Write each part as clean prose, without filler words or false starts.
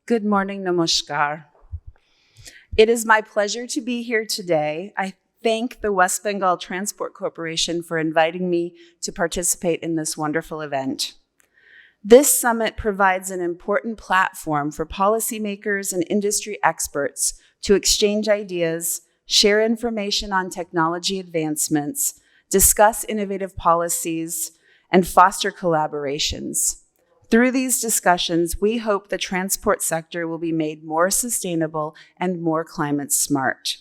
Good morning, namaskar. It is my pleasure to be here today. I thank the West Bengal Transport Corporation for inviting me to participate in this wonderful event. This summit provides an important platform for policymakers and industry experts to exchange ideas, share information on technology advancements, discuss innovative policies, and foster collaborations. Through these discussions, we hope the transport sector will be made more sustainable and more climate smart.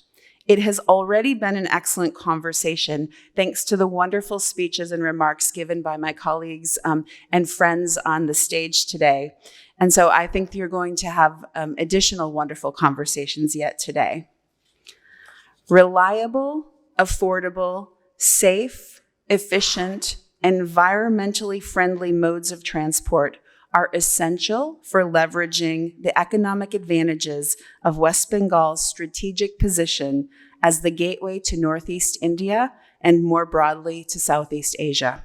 It has already been an excellent conversation, thanks to the wonderful speeches and remarks given by my colleagues and friends on the stage today. And so I think you're going to have additional wonderful conversations yet today. Reliable, affordable, safe, efficient, environmentally friendly modes of transport are essential for leveraging the economic advantages of West Bengal's strategic position as the gateway to Northeast India and more broadly to Southeast Asia.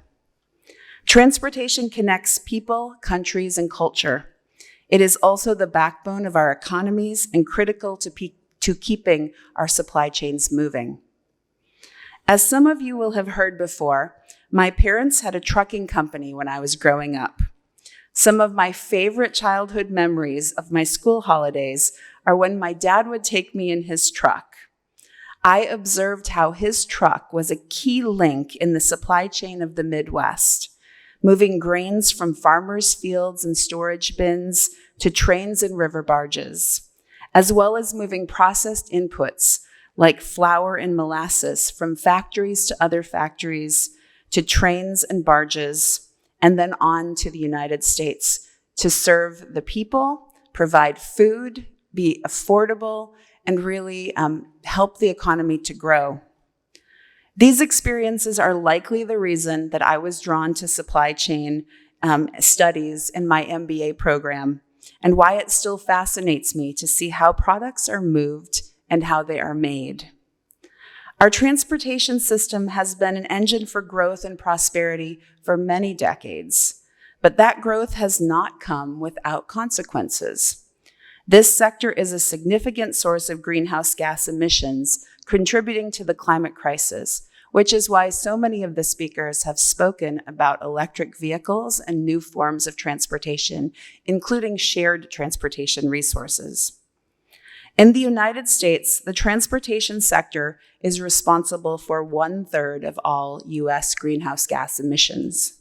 Transportation connects people, countries, and culture. It is also the backbone of our economies and critical to keeping our supply chains moving. As some of you will have heard before, my parents had a trucking company when I was growing up. Some of my favorite childhood memories of my school holidays are when my dad would take me in his truck. I observed how his truck was a key link in the supply chain of the Midwest, moving grains from farmers' fields and storage bins to trains and river barges, as well as moving processed inputs like flour and molasses from factories to other factories to trains and barges, and then on to the United States to serve the people, provide food, be affordable, and really help the economy to grow. These experiences are likely the reason that I was drawn to supply chain studies in my MBA program, and why it still fascinates me to see how products are moved and how they are made. Our transportation system has been an engine for growth and prosperity for many decades, but that growth has not come without consequences. This sector is a significant source of greenhouse gas emissions, contributing to the climate crisis, which is why so many of the speakers have spoken about electric vehicles and new forms of transportation, including shared transportation resources. In the United States, the transportation sector is responsible for 1/3 of all U.S. greenhouse gas emissions.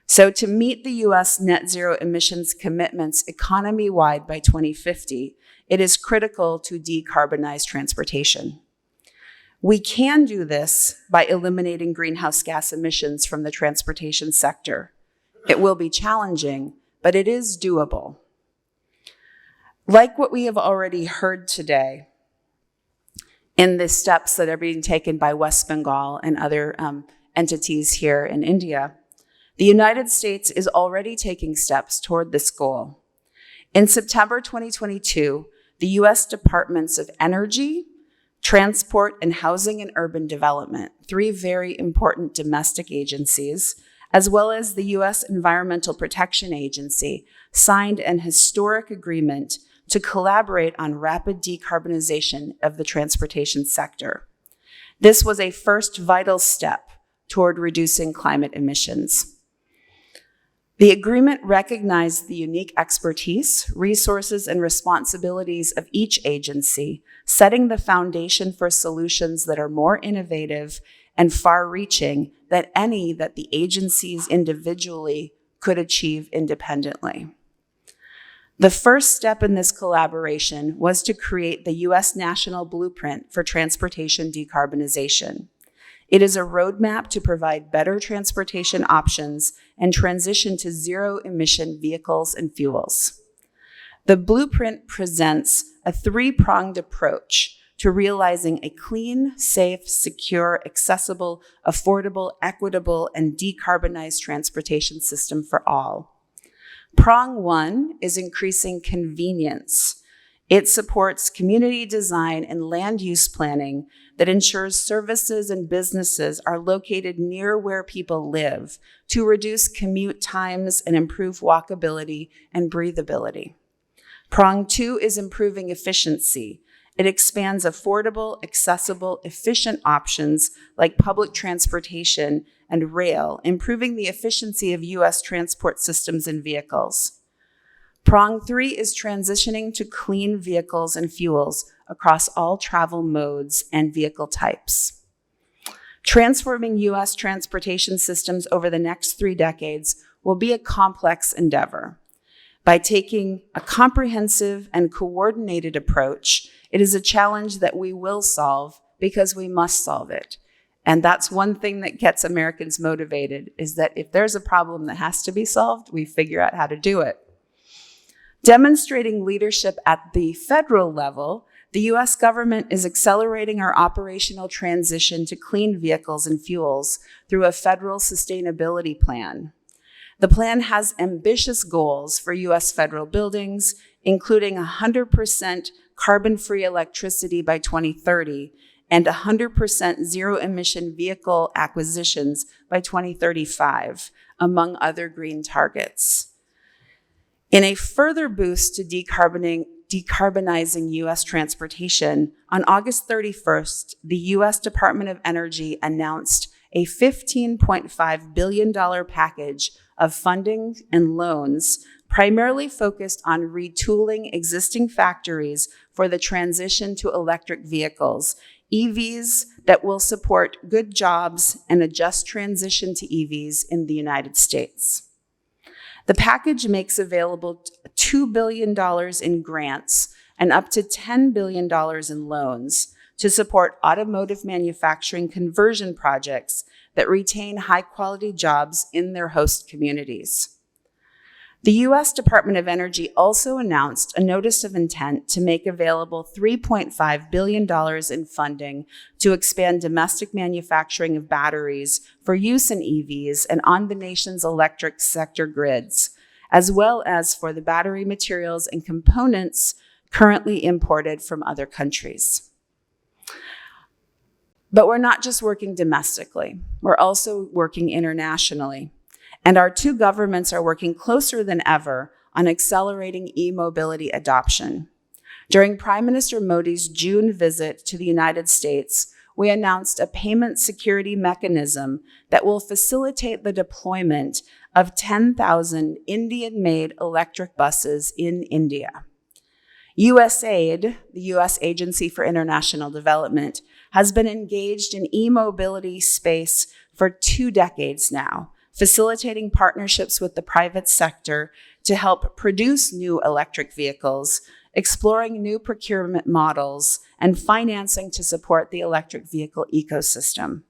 So to meet the U.S. net zero emissions commitments economy-wide by 2050, it is critical to decarbonize transportation. We can do this by eliminating greenhouse gas emissions from the transportation sector. It will be challenging, but it is doable. Like what we have already heard today in the steps that are being taken by West Bengal and other entities here in India, the United States is already taking steps toward this goal. In September 2022, the U.S. Departments of Energy, Transport, and Housing and Urban Development, 3 very important domestic agencies, as well as the U.S. Environmental Protection Agency, signed an historic agreement to collaborate on rapid decarbonization of the transportation sector. This was a first vital step toward reducing climate emissions. The agreement recognized the unique expertise, resources, and responsibilities of each agency, setting the foundation for solutions that are more innovative and far-reaching than any that the agencies individually could achieve independently. The first step in this collaboration was to create the U.S. National Blueprint for Transportation Decarbonization. It is a roadmap to provide better transportation options and transition to zero-emission vehicles and fuels. The blueprint presents a 3-pronged approach to realizing a clean, safe, secure, accessible, affordable, equitable, and decarbonized transportation system for all. Prong 1 is increasing convenience. It supports community design and land use planning that ensures services and businesses are located near where people live to reduce commute times and improve walkability and breathability. Prong 2 is improving efficiency. It expands affordable, accessible, efficient options like public transportation and rail, improving the efficiency of U.S. transport systems and vehicles. Prong 3 is transitioning to clean vehicles and fuels across all travel modes and vehicle types. Transforming U.S. transportation systems over the next 3 decades will be a complex endeavor. By taking a comprehensive and coordinated approach, it is a challenge that we will solve because we must solve it. And that's one thing that gets Americans motivated, is that if there's a problem that has to be solved, we figure out how to do it. Demonstrating leadership at the federal level, the U.S. government is accelerating our operational transition to clean vehicles and fuels through a federal sustainability plan. The plan has ambitious goals for U.S. federal buildings, including 100% carbon-free electricity by 2030 and 100% zero-emission vehicle acquisitions by 2035, among other green targets. In a further boost to decarbonizing U.S. transportation, on August 31st, the U.S. Department of Energy announced a $15.5 billion package of funding and loans primarily focused on retooling existing factories for the transition to electric vehicles, EVs that will support good jobs and a just transition to EVs in the United States. The package makes available $2 billion in grants and up to $10 billion in loans to support automotive manufacturing conversion projects that retain high-quality jobs in their host communities. The U.S. Department of Energy also announced a notice of intent to make available $3.5 billion in funding to expand domestic manufacturing of batteries for use in EVs and on the nation's electric sector grids, as well as for the battery materials and components currently imported from other countries. But we're not just working domestically, we're also working internationally. And our 2 governments are working closer than ever on accelerating e-mobility adoption. During Prime Minister Modi's June visit to the United States, we announced a payment security mechanism that will facilitate the deployment of 10,000 Indian-made electric buses in India. USAID, the U.S. Agency for International Development, has been engaged in e-mobility space for 2 decades now, facilitating partnerships with the private sector to help produce new electric vehicles, exploring new procurement models, and financing to support the electric vehicle ecosystem.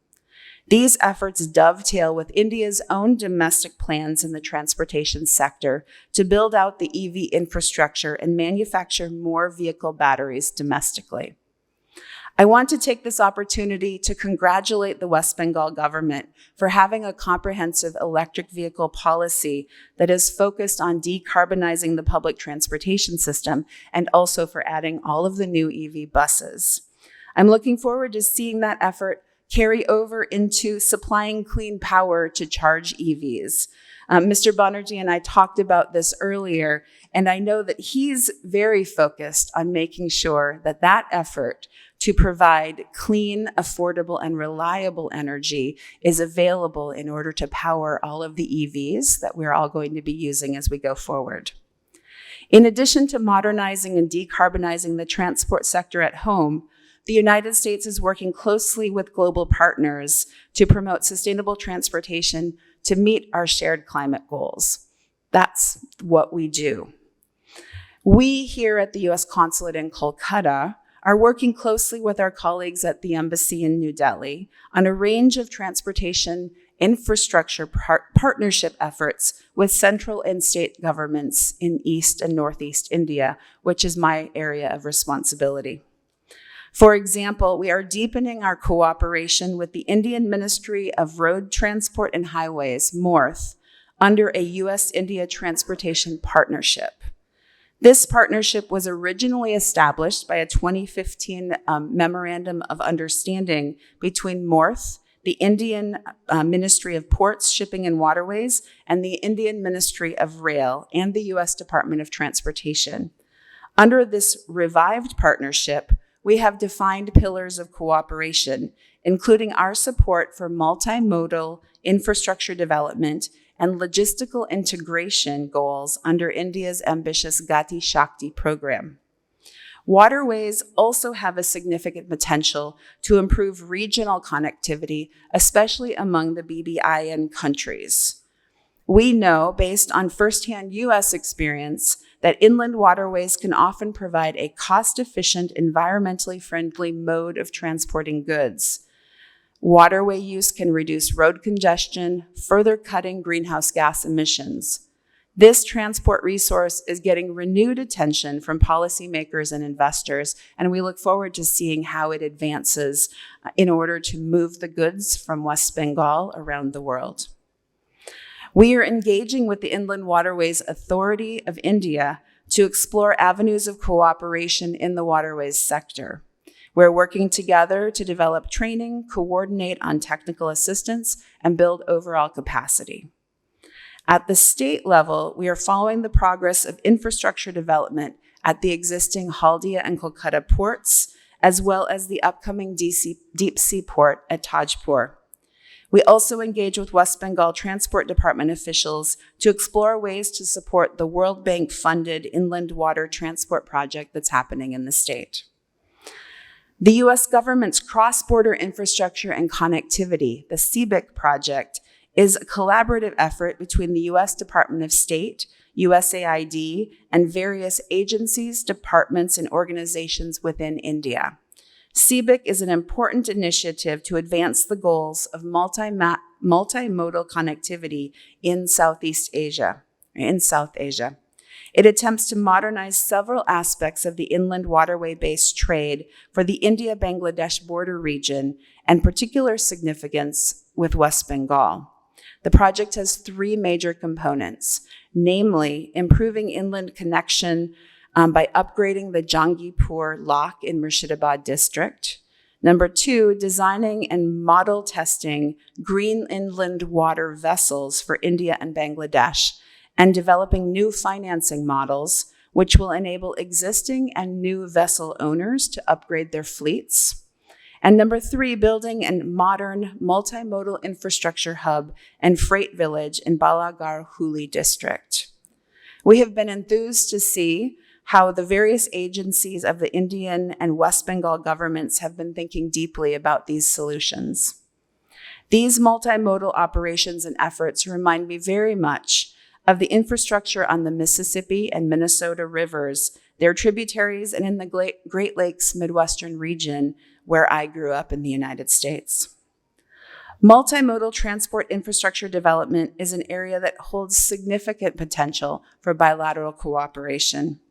These efforts dovetail with India's own domestic plans in the transportation sector to build out the EV infrastructure and manufacture more vehicle batteries domestically. I want to take this opportunity to congratulate the West Bengal government for having a comprehensive electric vehicle policy that is focused on decarbonizing the public transportation system and also for adding all of the new EV buses. I'm looking forward to seeing that effort carry over into supplying clean power to charge EVs. Mr. Banerjee and I talked about this earlier, and I know that he's very focused on making sure that that effort to provide clean, affordable, and reliable energy is available in order to power all of the EVs that we're all going to be using as we go forward. In addition to modernizing and decarbonizing the transport sector at home, the United States is working closely with global partners to promote sustainable transportation to meet our shared climate goals. That's what we do. We here at the U.S. Consulate in Kolkata are working closely with our colleagues at the Embassy in New Delhi on a range of transportation infrastructure partnership efforts with central and state governments in East and Northeast India, which is my area of responsibility. For example, we are deepening our cooperation with the Indian Ministry of Road Transport and Highways, MORTH, under a U.S.-India transportation partnership. This partnership was originally established by a 2015 Memorandum of Understanding between MORTH, the Indian Ministry of Ports, Shipping and Waterways, and the Indian Ministry of Rail and the U.S. Department of Transportation. Under this revived partnership, we have defined pillars of cooperation, including our support for multimodal infrastructure development and logistical integration goals under India's ambitious Gati Shakti program. Waterways also have a significant potential to improve regional connectivity, especially among the BBIN countries. We know, based on firsthand U.S. experience, that inland waterways can often provide a cost-efficient, environmentally friendly mode of transporting goods. Waterway use can reduce road congestion, further cutting greenhouse gas emissions. This transport resource is getting renewed attention from policymakers and investors, and we look forward to seeing how it advances in order to move the goods from West Bengal around the world. We are engaging with the Inland Waterways Authority of India to explore avenues of cooperation in the waterways sector. We're working together to develop training, coordinate on technical assistance, and build overall capacity. At the state level, we are following the progress of infrastructure development at the existing Haldia and Kolkata ports, as well as the upcoming deep sea port at Tajpur. We also engage with West Bengal Transport Department officials to explore ways to support the World Bank-funded inland water transport project that's happening in the state. The U.S. government's cross-border infrastructure and connectivity, the CBIC project, is a collaborative effort between the U.S. Department of State, USAID, and various agencies, departments, and organizations within India. CBIC is an important initiative to advance the goals of multimodal connectivity in South Asia. It attempts to modernize several aspects of the inland waterway-based trade for the India-Bangladesh border region and particular significance with West Bengal. The project has three major components, namely improving inland connection by upgrading the Jangipur lock in Murshidabad district. Number two, designing and model testing green inland water vessels for India and Bangladesh, and developing new financing models which will enable existing and new vessel owners to upgrade their fleets. And number three, building a modern multimodal infrastructure hub and freight village in Balaghar Hooghly district. We have been enthused to see how the various agencies of the Indian and West Bengal governments have been thinking deeply about these solutions. These multimodal operations and efforts remind me very much of the infrastructure on the Mississippi and Minnesota rivers, their tributaries, and in the Great Lakes Midwestern region, where I grew up in the United States. Multimodal transport infrastructure development is an area that holds significant potential for bilateral cooperation.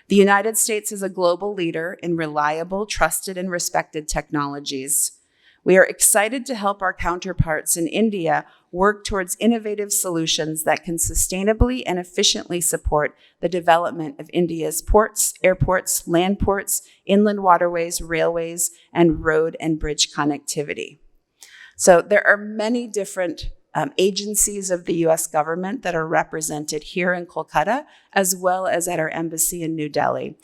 The United States is a global leader in reliable, trusted, and respected technologies. We are excited to help our counterparts in India work towards innovative solutions that can sustainably and efficiently support the development of India's ports, airports, land ports, inland waterways, railways, and road and bridge connectivity. So there are many different agencies of the U.S. government that are represented here in Kolkata, as well as at our embassy in New Delhi.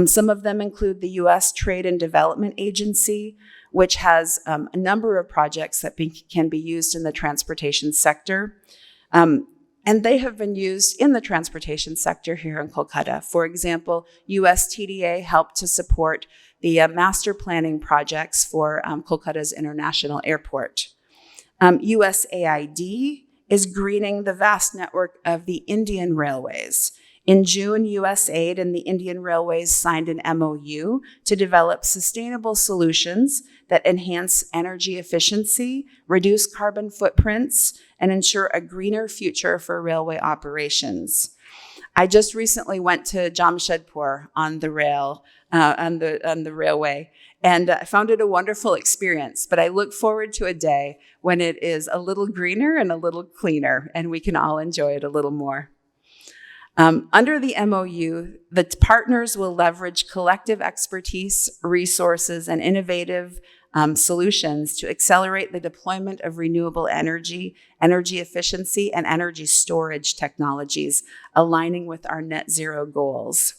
Some of them include the U.S. Trade and Development Agency, which has a number of projects that can be used in the transportation sector. And they have been used in the transportation sector here in Kolkata. For example, USTDA helped to support the master planning projects for Kolkata's International Airport. USAID is greening the vast network of the Indian railways. In June, USAID and the Indian Railways signed an MOU to develop sustainable solutions that enhance energy efficiency, reduce carbon footprints, and ensure a greener future for railway operations. I just recently went to Jamshedpur on the railway, and I found it a wonderful experience. But I look forward to a day when it is a little greener and a little cleaner, and we can all enjoy it a little more. Under the MOU, the partners will leverage collective expertise, resources, and innovative solutions to accelerate the deployment of renewable energy, energy efficiency, and energy storage technologies, aligning with our net zero goals.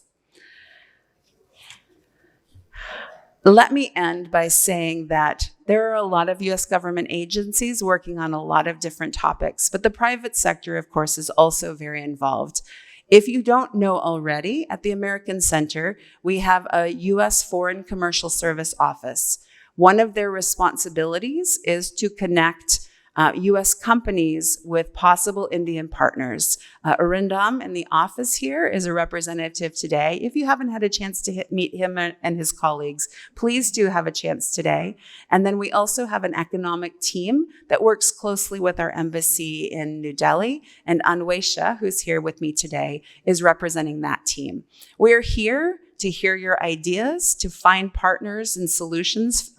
Let me end by saying that there are a lot of U.S. government agencies working on a lot of different topics, but the private sector, of course, is also very involved. If you don't know already, at the American Center, we have a U.S. Foreign Commercial Service Office. One of their responsibilities is to connect U.S. companies with possible Indian partners. Arindam in the office here is a representative today. If you haven't had a chance to meet him and his colleagues, please do have a chance today. And then we also have an economic team that works closely with our embassy in New Delhi, and Anwesha, who's here with me today, is representing that team. We're here to hear your ideas, to find partners and solutions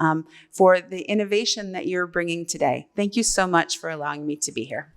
for the innovation that you're bringing today. Thank you so much for allowing me to be here.